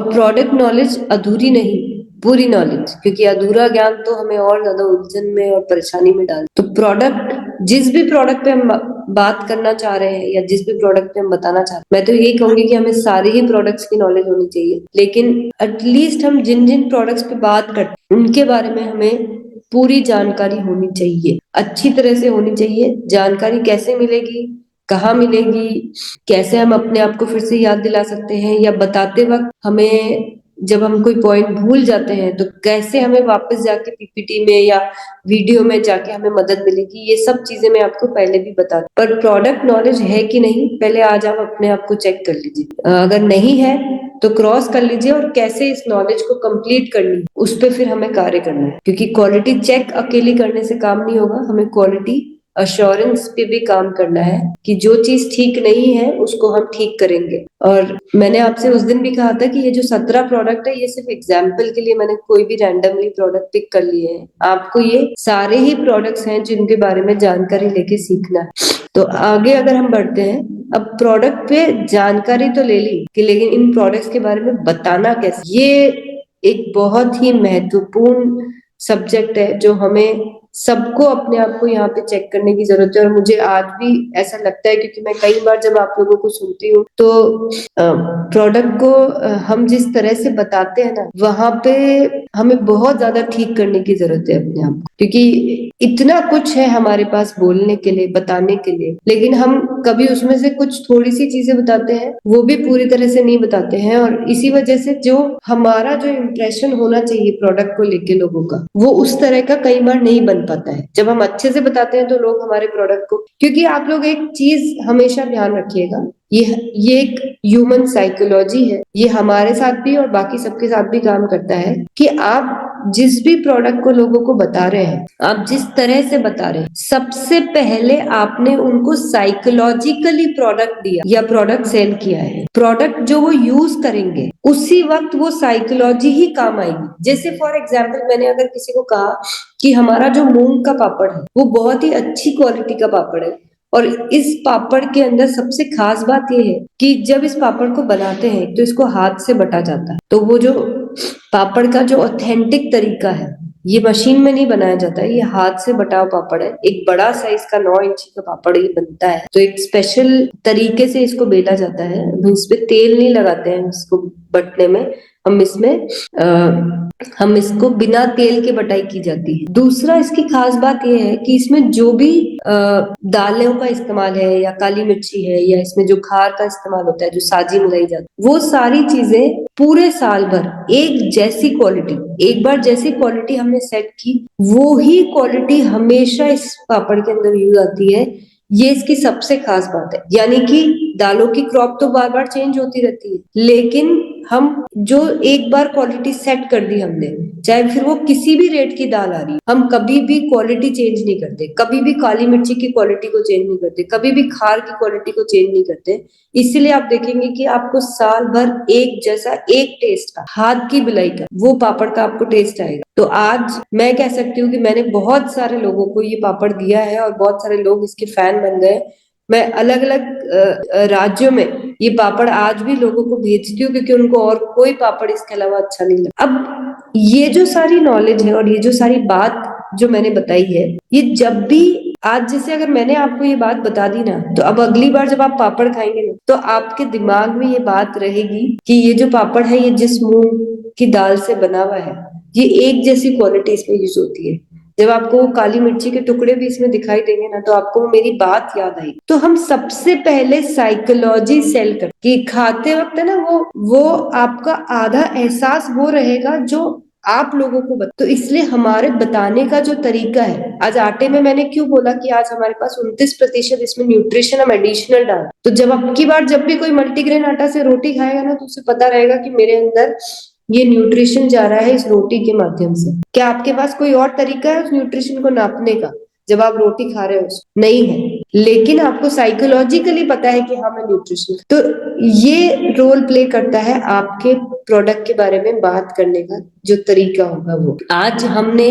प्रोडक्ट नॉलेज अधूरी नहीं, पूरी नॉलेज, क्योंकि अधूरा ज्ञान तो हमें और ज्यादा उलझन में और परेशानी में डाल। तो प्रोडक्ट, जिस भी प्रोडक्ट पे हम बात करना चाह रहे हैं या जिस भी प्रोडक्ट पे हम बताना चाहते हैं, मैं तो यही कहूंगी कि हमें सारे ही प्रोडक्ट्स की नॉलेज होनी चाहिए, लेकिन एटलीस्ट हम जिन जिन प्रोडक्ट्स पे बात करते हैं उनके बारे में हमें पूरी जानकारी होनी चाहिए, अच्छी तरह से होनी चाहिए। जानकारी कैसे मिलेगी, कहाँ मिलेगी, कैसे हम अपने आप को फिर से याद दिला सकते हैं, या बताते वक्त हमें जब हम कोई पॉइंट भूल जाते हैं तो कैसे हमें वापस जाके पीपीटी में या वीडियो में जाके हमें मदद मिलेगी, ये सब चीजें मैं आपको पहले भी बता। पर प्रोडक्ट नॉलेज है कि नहीं, पहले आज आप अपने आप को चेक कर लीजिए। अगर नहीं है तो क्रॉस कर लीजिए और कैसे इस नॉलेज को कंप्लीट करनी है उस पर फिर हमें कार्य करना है, क्योंकि क्वालिटी चेक अकेली करने से काम नहीं होगा, हमें क्वालिटी अश्योरेंस पे भी काम करना है कि जो चीज ठीक नहीं है उसको हम ठीक करेंगे। और मैंने आपसे उस दिन भी कहा था कि ये जो 17 प्रोडक्ट है ये सिर्फ एग्जाम्पल के लिए मैंने कोई भी रैंडमली प्रोडक्ट पिक कर लिए हैं, आपको ये सारे ही प्रोडक्ट्स हैं जिनके बारे में जानकारी लेके सीखना है। तो आगे अगर हम बढ़ते हैं, अब प्रोडक्ट पे जानकारी तो ले ली कि लेकिन इन प्रोडक्ट्स के बारे में बताना कैसे, ये एक बहुत ही महत्वपूर्ण सब्जेक्ट है जो हमें सबको अपने आप को यहाँ पे चेक करने की जरूरत है। और मुझे आज भी ऐसा लगता है, क्योंकि मैं कई बार जब आप लोगों को सुनती हूँ तो प्रोडक्ट को हम जिस तरह से बताते हैं ना, वहां पे हमें बहुत ज्यादा ठीक करने की जरूरत है अपने आप को, क्योंकि इतना कुछ है हमारे पास बोलने के लिए, बताने के लिए, लेकिन हम कभी उसमें से कुछ थोड़ी सी चीजें बताते हैं, वो भी पूरी तरह से नहीं बताते हैं। और इसी वजह से जो हमारा जो इम्प्रेशन होना चाहिए प्रोडक्ट को लेके लोगों का, वो उस तरह का कई बार नहीं बन पाता है। जब हम अच्छे से बताते हैं तो लोग हमारे प्रोडक्ट को, क्योंकि आप लोग एक चीज हमेशा ध्यान रखिएगा, ये एक ह्यूमन साइकोलॉजी है, ये हमारे साथ भी और बाकी सबके साथ भी काम करता है कि आप जिस भी प्रोडक्ट को लोगों को बता रहे हैं, आप जिस तरह से बता रहे हैं, सबसे पहले आपने उनको साइकोलॉजिकली प्रोडक्ट दिया या प्रोडक्ट सेल किया है। प्रोडक्ट जो वो यूज करेंगे उसी वक्त वो साइकोलॉजी ही काम आएगी। जैसे फॉर एग्जाम्पल, मैंने अगर किसी को कहा कि हमारा जो मूंग का पापड़ है वो बहुत ही अच्छी क्वालिटी का पापड़ है, और इस पापड़ के अंदर सबसे खास बात यह है कि जब इस पापड़ को बनाते हैं तो इसको हाथ से बटा जाता है, तो वो जो पापड़ का जो ऑथेंटिक तरीका है, ये मशीन में नहीं बनाया जाता है, ये हाथ से बटा हुआ पापड़ है। एक बड़ा साइज का 9 इंची का पापड़ ये बनता है, तो एक स्पेशल तरीके से इसको बेला जाता है, इस पे तेल नहीं लगाते हैं इसको बटने में, हम इसको बिना तेल के बटाई की जाती है। दूसरा इसकी खास बात यह है कि इसमें जो भी दालों का इस्तेमाल है या काली मिर्ची है या इसमें जो खार का इस्तेमाल होता है, जो साजी मिलाई जाती है, वो सारी चीजें पूरे साल भर एक जैसी क्वालिटी, एक बार जैसी क्वालिटी हमने सेट की वो ही क्वालिटी हमेशा इस पापड़ के अंदर यूज आती है। ये इसकी सबसे खास बात है। यानी कि दालों की क्रॉप तो बार बार चेंज होती रहती है, लेकिन हम जो एक बार क्वालिटी सेट कर दी हमने, चाहे फिर वो किसी भी रेट की दाल आ रही, हम कभी भी क्वालिटी चेंज नहीं करते, कभी भी काली मिर्ची की क्वालिटी को चेंज नहीं करते, कभी भी खार की क्वालिटी को चेंज नहीं करते। इसलिए आप देखेंगे कि आपको साल भर एक जैसा, एक टेस्ट का, हाथ की बिलाई का वो पापड़ का आपको टेस्ट आएगा। तो आज मैं कह सकती हूँ कि मैंने बहुत सारे लोगों को ये पापड़ दिया है और बहुत सारे लोग इसके फैन बन गए। मैं अलग अलग राज्यों में ये पापड़ आज भी लोगों को भेजती हूँ क्योंकि उनको और कोई पापड़ इसके अलावा अच्छा नहीं लगता। अब ये जो सारी नॉलेज है और ये जो सारी बात जो मैंने बताई है, ये जब भी आज जैसे अगर मैंने आपको ये बात बता दी ना, तो अब अगली बार जब आप पापड़ खाएंगे ना, तो आपके दिमाग में ये बात रहेगी कि ये जो पापड़ है ये जिस मूंग की दाल से बना हुआ है, ये एक जैसी क्वालिटी इसमें यूज होती है। जब आपको वो काली मिर्ची के टुकड़े भी इसमें दिखाई देंगे ना, तो आपको मेरी बात याद आएगी। तो हम सबसे पहले साइकोलॉजी सेल कर कि खाते वक्त है ना, वो आपका आधा एहसास वो रहेगा जो आप लोगों को तो इसलिए हमारे बताने का जो तरीका है, आज आटे में मैंने क्यों बोला कि आज हमारे पास 29% इसमें न्यूट्रिशन हम एडिशनल डाल, तो जब अब की बार जब भी कोई मल्टीग्रेन आटा से रोटी खाएगा ना, तो उसे पता रहेगा कि मेरे अंदर ये न्यूट्रिशन जा रहा है इस रोटी के माध्यम से। क्या आपके पास कोई और तरीका है उस न्यूट्रिशन को नापने का जब आप रोटी खा रहे हो? नहीं है, लेकिन आपको साइकोलॉजिकली पता है कि हाँ मैं न्यूट्रिशन। तो ये रोल प्ले करता है आपके प्रोडक्ट के बारे में बात करने का जो तरीका होगा वो। आज हमने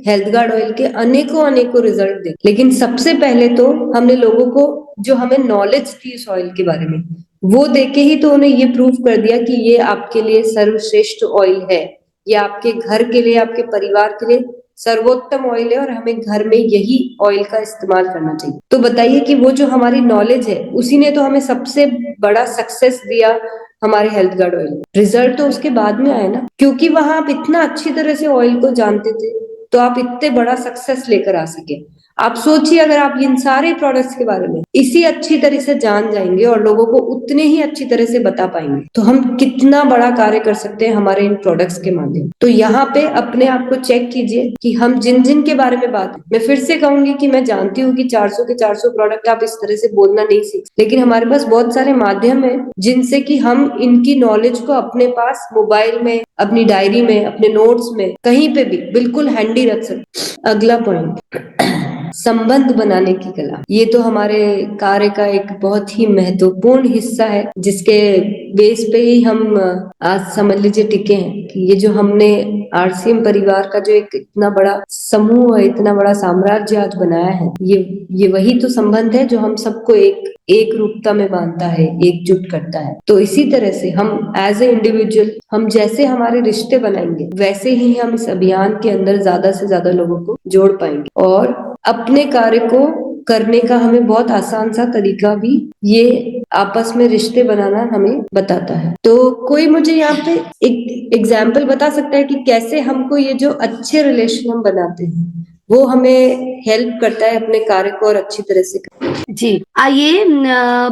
हेल्थ गार्ड ऑयल के अनेकों रिजल्ट देखे, लेकिन सबसे पहले तो हमने लोगों को जो हमें नॉलेज थी इस ऑयल के बारे में वो देके ही तो उन्हें ये प्रूव कर दिया कि ये आपके लिए सर्वश्रेष्ठ ऑयल है, ये आपके घर के लिए, आपके परिवार के लिए सर्वोत्तम ऑयल है और हमें घर में यही ऑयल का इस्तेमाल करना चाहिए। तो बताइए कि वो जो हमारी नॉलेज है उसी ने तो हमें सबसे बड़ा सक्सेस दिया हमारे हेल्थ गार्ड ऑयल। रिजल्ट तो उसके बाद में आए ना, क्योंकि वहां आप इतना अच्छी तरह से ऑयल को जानते थे तो आप इतने बड़ा सक्सेस लेकर आ सके। आप सोचिए अगर आप इन सारे प्रोडक्ट्स के बारे में इसी अच्छी तरह से जान जाएंगे और लोगों को उतने ही अच्छी तरह से बता पाएंगे, तो हम कितना बड़ा कार्य कर सकते हैं हमारे इन प्रोडक्ट्स के माध्यम। तो यहाँ पे अपने आप को चेक कीजिए कि हम जिन के बारे में बात, मैं फिर से कहूंगी कि मैं जानती हूँ कि 400 के 400 प्रोडक्ट आप इस तरह से बोलना नहीं सीख, लेकिन हमारे पास बहुत सारे माध्यम है जिनसे कि हम इनकी नॉलेज को अपने पास मोबाइल में, अपनी डायरी में, अपने नोट्स में, कहीं पे भी बिल्कुल हैंडी रख सकते। अगला पॉइंट, संबंध बनाने की कला। ये तो हमारे कार्य का एक बहुत ही महत्वपूर्ण हिस्सा है जिसके बेस पे ही हम आज समझ लीजिए टिके हैं कि ये जो हमने आरसीएम परिवार का जो एक इतना बड़ा समूह है, इतना बड़ा साम्राज्य आज बनाया है, ये वही तो संबंध है जो हम सबको एक रूपता में बांधता है, एकजुट करता है। तो इसी तरह से हम एज ए इंडिविजुअल, हम जैसे हमारे रिश्ते बनाएंगे वैसे ही हम इस अभियान के अंदर ज्यादा से ज्यादा लोगों को जोड़ पाएंगे और अपने कार्य को करने का हमें बहुत आसान सा तरीका भी ये आपस में रिश्ते बनाना हमें बताता है। तो कोई मुझे यहाँ पे एक एग्जाम्पल बता सकता है कि कैसे हमको ये जो अच्छे रिलेशन हम बनाते हैं वो हमें हेल्प करता है अपने कार्य को और अच्छी तरह से करने। जी आइए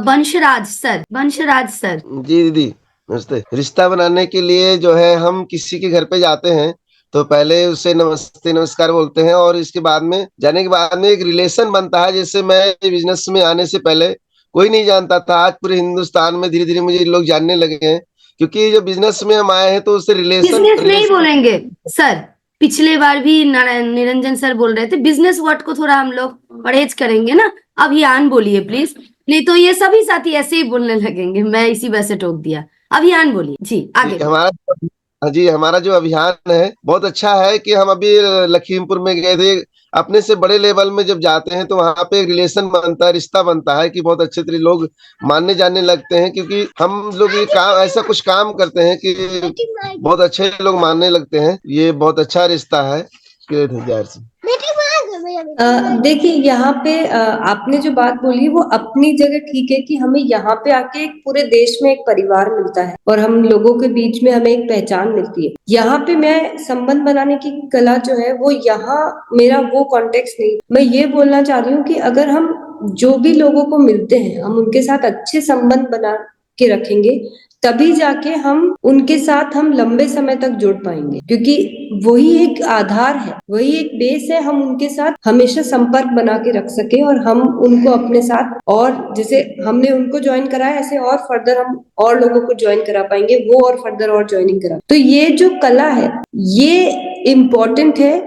वंशराज सर। जी दीदी नमस्ते। रिश्ता बनाने के लिए जो है हम किसी के घर पे जाते हैं तो पहले उससे नमस्ते नमस्कार बोलते हैं और इसके बाद में जाने के बाद में एक रिलेशन बनता है। जैसे मैं बिजनेस में आने से पहले कोई नहीं जानता था, आज पूरे हिंदुस्तान में धीरे धीरे मुझे लोग जानने लगे हैं क्योंकि जो बिजनेस में हम आए हैं तो उससे बिजनेस नहीं बोलेंगे सर, पिछले बार भी निरंजन सर बोल रहे थे बिजनेस वर्ड को थोड़ा हम लोग परहेज करेंगे ना। अभियान बोलिए प्लीज, नहीं तो ये सभी साथी ऐसे ही बोलने लगेंगे। मैं इसी वजह से टोक दिया। अभियान बोलिए जी, आगे। हमारा जो अभियान है बहुत अच्छा है कि हम अभी लखीमपुर में गए थे। अपने से बड़े लेवल में जब जाते हैं तो वहाँ पे एक रिलेशन बनता है, रिश्ता बनता है कि बहुत अच्छे तरीके लोग मानने जाने लगते हैं क्योंकि हम लोग ये काम ऐसा कुछ काम करते हैं कि बहुत अच्छे लोग मानने लगते हैं। ये बहुत अच्छा रिश्ता है। देखिए यहाँ पे आपने जो बात बोली वो अपनी जगह ठीक है कि हमें यहाँ पे आके एक पूरे देश में एक परिवार मिलता है और हम लोगों के बीच में हमें एक पहचान मिलती है। यहाँ पे मैं संबंध बनाने की कला जो है वो यहाँ मेरा वो कॉन्टेक्स्ट नहीं। मैं ये बोलना चाह रही हूँ कि अगर हम जो भी लोगों को मिलते हैं हम उनके साथ अच्छे संबंध बना के रखेंगे तभी जाके हम उनके साथ हम लंबे समय तक जुड़ पाएंगे, क्योंकि वही एक आधार है, वही एक बेस है। हम उनके साथ हमेशा संपर्क बना के रख सके और हम उनको अपने साथ, और जैसे हमने उनको ज्वाइन कराया ऐसे और फर्दर हम और लोगों को ज्वाइन करा पाएंगे, वो और फर्दर और ज्वाइनिंग करा। तो ये जो कला है ये इम्पोर्टेंट है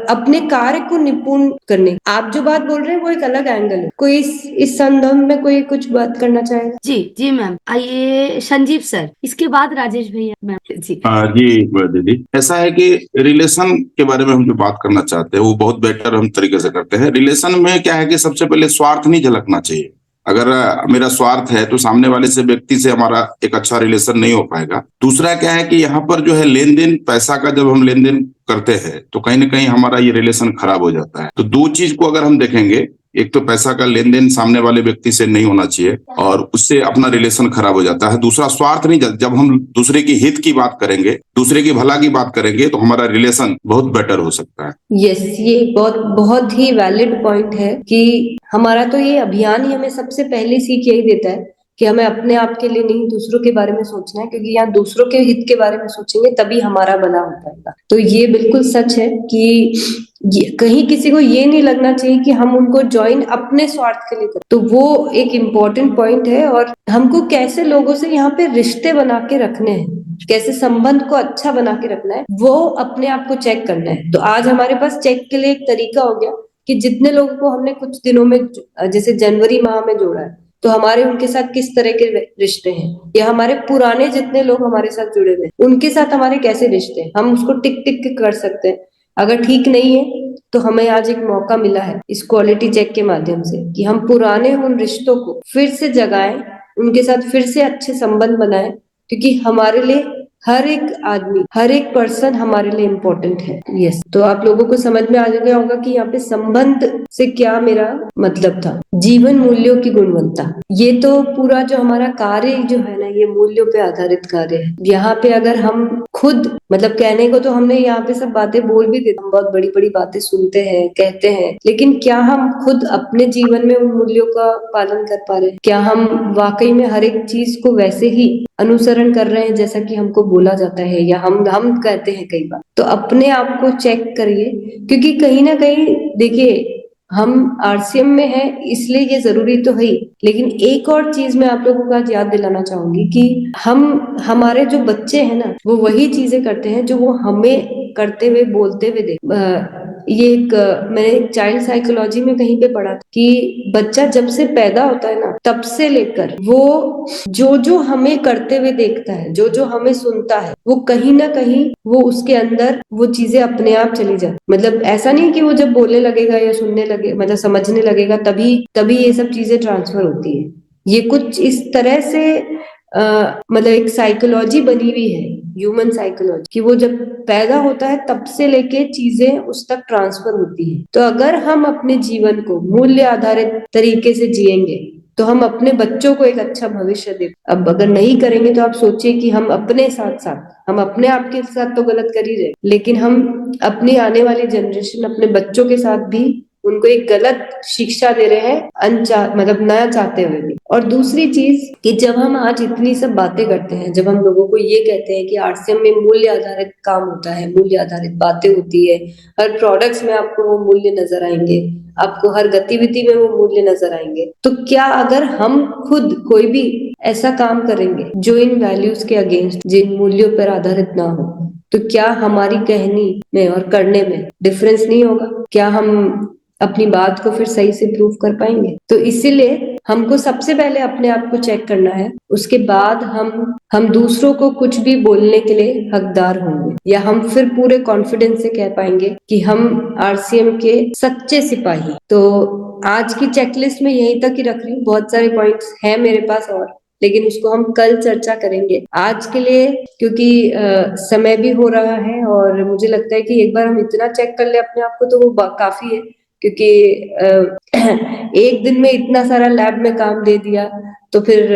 अपने कार्य को निपुण करने। आप जो बात बोल रहे हैं वो एक अलग एंगल है। कोई इस संदर्भ में कोई कुछ बात करना चाहेगा? जी मैम। आइए संजीव सर, इसके बाद राजेश भैया मैम। जी जी दीदी, ऐसा है कि रिलेशन के बारे में हम जो बात करना चाहते हैं वो बहुत बेटर हम तरीके से करते हैं। रिलेशन में क्या है कि सबसे पहले स्वार्थ नहीं झलकना चाहिए। अगर मेरा स्वार्थ है तो सामने वाले से व्यक्ति से हमारा एक अच्छा रिलेशन नहीं हो पाएगा। दूसरा क्या है कि यहाँ पर जो है लेन देन, पैसा का जब हम लेन देन करते हैं तो कहीं ना कहीं हमारा ये रिलेशन खराब हो जाता है। तो दो चीज को अगर हम देखेंगे, एक तो पैसा का लेन देन सामने वाले व्यक्ति से नहीं होना चाहिए और उससे अपना रिलेशन खराब हो जाता है। दूसरा स्वार्थ नहीं, जब हम दूसरे की हित की बात करेंगे, दूसरे की भला की बात करेंगे तो हमारा रिलेशन बहुत बेटर हो सकता है। यस, ये बहुत ही वैलिड पॉइंट है कि हमारा तो ये अभियान ही हमें सबसे पहले सीख यही देता है कि हमें अपने आप के लिए नहीं दूसरों के बारे में सोचना है, क्योंकि यहाँ दूसरों के हित के बारे में सोचेंगे तभी हमारा भला हो पाएगा। तो ये बिल्कुल सच है कि कहीं किसी को ये नहीं लगना चाहिए कि हम उनको ज्वाइन अपने स्वार्थ के लिए करें। तो वो एक इम्पोर्टेंट पॉइंट है। और हमको कैसे लोगों से यहाँ पे रिश्ते बना के रखने हैं, कैसे संबंध को अच्छा बना के रखना है, वो अपने आप को चेक करना है। तो आज हमारे पास चेक के लिए एक तरीका हो गया कि जितने लोगों को हमने कुछ दिनों में, जैसे जनवरी माह में जोड़ा है, तो हमारे उनके साथ किस तरह के रिश्ते हैं, या हमारे पुराने जितने लोग हमारे साथ जुड़े हुए हैं उनके साथ हमारे कैसे रिश्ते हैं, हम उसको टिक टिक के कर सकते हैं। अगर ठीक नहीं है तो हमें आज एक मौका मिला है इस क्वालिटी चेक के माध्यम से कि हम पुराने उन रिश्तों को फिर से जगाएं, उनके साथ फिर से अच्छे संबंध बनाएं, क्योंकि हमारे लिए हर एक आदमी, हर एक पर्सन हमारे लिए इम्पोर्टेंट है। यस, तो आप लोगों को समझ में आ गया होगा कि यहाँ पे संबंध से क्या मेरा मतलब था। जीवन मूल्यों की गुणवत्ता, ये तो पूरा जो हमारा कार्य जो है ना, ये मूल्यों पे आधारित कार्य है। यहाँ पे अगर हम खुद, मतलब कहने को तो हमने यहाँ पे सब बातें बोल भी देते, हम बहुत बड़ी बड़ी बातें सुनते हैं, कहते हैं, लेकिन क्या हम खुद अपने जीवन में उन मूल्यों का पालन कर पा रहे हैं? क्या हम वाकई में हर एक चीज को वैसे ही अनुसरण कर रहे हैं जैसा कि हमको बोला जाता है या हम कहते हैं कई बार? तो अपने आप को चेक करिए, क्योंकि कहीं ना कहीं देखिए हम आरसीएम में हैं इसलिए ये जरूरी तो है ही, लेकिन एक और चीज मैं आप लोगों को आज याद दिलाना चाहूंगी कि हमारे जो बच्चे हैं ना, वो वही चीजें करते हैं जो वो हमें करते हुए, बोलते हुए देख। ये एक मैंने चाइल्ड साइकोलॉजी में कहीं पे पढ़ा था कि बच्चा जब से पैदा होता है ना, तब से लेकर वो जो हमें करते हुए देखता है, जो हमें सुनता है, वो कहीं ना कहीं वो उसके अंदर वो चीजें अपने आप चली जाती। मतलब ऐसा नहीं कि वो जब बोलने लगेगा या सुनने लगे, मतलब समझने लगेगा तभी ये सब चीजें ट्रांसफर होती है। ये कुछ इस तरह से मतलब एक साइकोलॉजी बनी हुई है, ह्यूमन साइकोलॉजी, कि वो जब पैदा होता है तब से लेके चीजें उस तक ट्रांसफर होती है। तो अगर हम अपने जीवन को मूल्य आधारित तरीके से जिएंगे तो हम अपने बच्चों को एक अच्छा भविष्य दे। अब अगर नहीं करेंगे तो आप सोचिए कि हम अपने साथ साथ, हम अपने आप के साथ तो गलत कर ही रहे, लेकिन हम अपनी आने वाली जनरेशन, अपने बच्चों के साथ भी उनको एक गलत शिक्षा दे रहे हैं, मतलब न चाहते हुए भी। और दूसरी चीज कि जब हम आज इतनी सब बातें करते हैं, जब हम लोगों को ये कहते हैं कि आरसीएम में मूल्य आधारित काम होता है, मूल्य आधारित बातें होती है, हर प्रोडक्ट्स में आपको वो मूल्य नजर आएंगे, आपको हर गतिविधि में वो मूल्य नजर आएंगे, तो क्या अगर हम खुद कोई भी ऐसा काम करेंगे जो इन वैल्यूज के अगेंस्ट, जिन मूल्यों पर आधारित ना हो, तो क्या हमारी कहनी में और करने में डिफरेंस नहीं होगा? क्या हम अपनी बात को फिर सही से प्रूव कर पाएंगे? तो इसीलिए हमको सबसे पहले अपने आप को चेक करना है, उसके बाद हम दूसरों को कुछ भी बोलने के लिए हकदार होंगे, या हम फिर पूरे कॉन्फिडेंस से कह पाएंगे कि हम आरसीएम के सच्चे सिपाही। तो आज की चेकलिस्ट में यहीं तक ही रख रही हूँ, बहुत सारे पॉइंट्स हैं मेरे पास और, लेकिन उसको हम कल चर्चा करेंगे। आज के लिए क्योंकि समय भी हो रहा है और मुझे लगता है कि एक बार हम इतना चेक कर ले अपने आप को तो वो काफी है। क्योंकि एक दिन में इतना सारा लैब में काम दे दिया तो फिर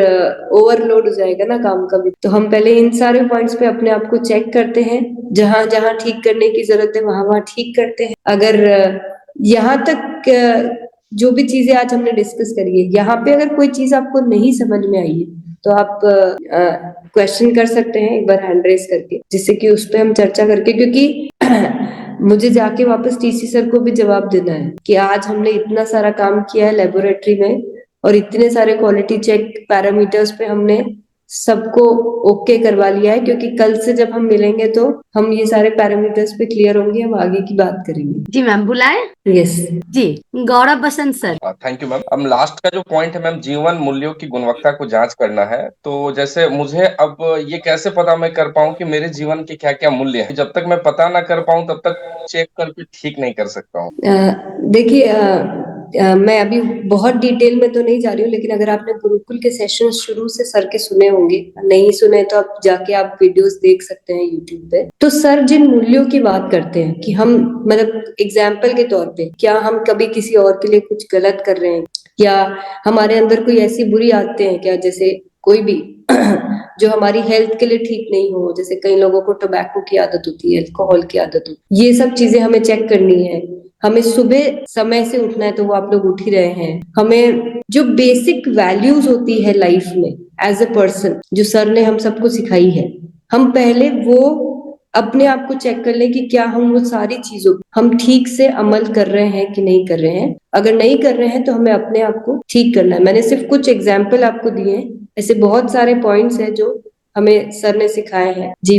ओवरलोड हो जाएगा ना काम का भी। तो हम पहले इन सारे पॉइंट्स पे अपने आप को चेक करते हैं, जहां जहां ठीक करने की जरूरत है वहां वहां ठीक करते हैं। अगर यहाँ तक जो भी चीजें आज हमने डिस्कस करी है, यहाँ पे अगर कोई चीज आपको नहीं समझ में आई है तो आप क्वेश्चन कर सकते हैं एक बार हैंड रेस करके, जिससे कि उस पर हम चर्चा करके, क्योंकि मुझे जाके वापस टीसी सर को भी जवाब देना है कि आज हमने इतना सारा काम किया है लेबोरेटरी में और इतने सारे क्वालिटी चेक पैरामीटर्स पे हमने सबको ओके करवा लिया है, क्योंकि कल से जब हम मिलेंगे तो हम ये सारे पैरामीटर्स पे क्लियर होंगे, हम आगे की बात करेंगे। जी मैम, बुलाए। यस जी, Gaurav Basant sir. Thank you ma'am. अब लास्ट का जो पॉइंट है मैम, जीवन मूल्यों की गुणवत्ता को जांच करना है। तो जैसे मुझे अब ये कैसे पता मैं कर पाऊं कि मेरे जीवन के क्या क्या मूल्य हैं? जब तक मैं पता ना कर पाऊं तब तक चेक करके ठीक नहीं कर सकता हूँ। देखिए, मैं अभी बहुत डिटेल में तो नहीं जा रही हूँ, लेकिन अगर आपने गुरुकुल के सेशन शुरू से सर के सुने होंगे, नहीं सुने तो आप जाके आप वीडियोस देख सकते हैं यूट्यूब पे। तो सर जिन मूल्यों की बात करते हैं कि हम, मतलब एग्जाम्पल के तौर पे, क्या हम कभी किसी और के लिए कुछ गलत कर रहे हैं, या हमारे अंदर कोई ऐसी बुरी आदतें हैं क्या, जैसे कोई भी जो हमारी हेल्थ के लिए ठीक नहीं हो, जैसे कई लोगों को टोबैको की आदत होती है, अल्कोहल की आदत होती है, ये सब चीजें हमें चेक करनी है। हमें सुबह समय से उठना है तो वो आप लोग उठ ही रहे हैं। हमें जो बेसिक वैल्यूज होती है लाइफ में एज अ पर्सन, जो सर ने हम सबको सिखाई है, हम पहले वो अपने आप को चेक कर लें कि क्या हम वो सारी चीजों हम ठीक से अमल कर रहे हैं कि नहीं कर रहे हैं। अगर नहीं कर रहे हैं तो हमें अपने आप को ठीक करना है। मैंने सिर्फ कुछ एग्जाम्पल आपको दिए हैं, ऐसे बहुत सारे पॉइंट्स हैं जो हमें सर ने सिखाए हैं। जी।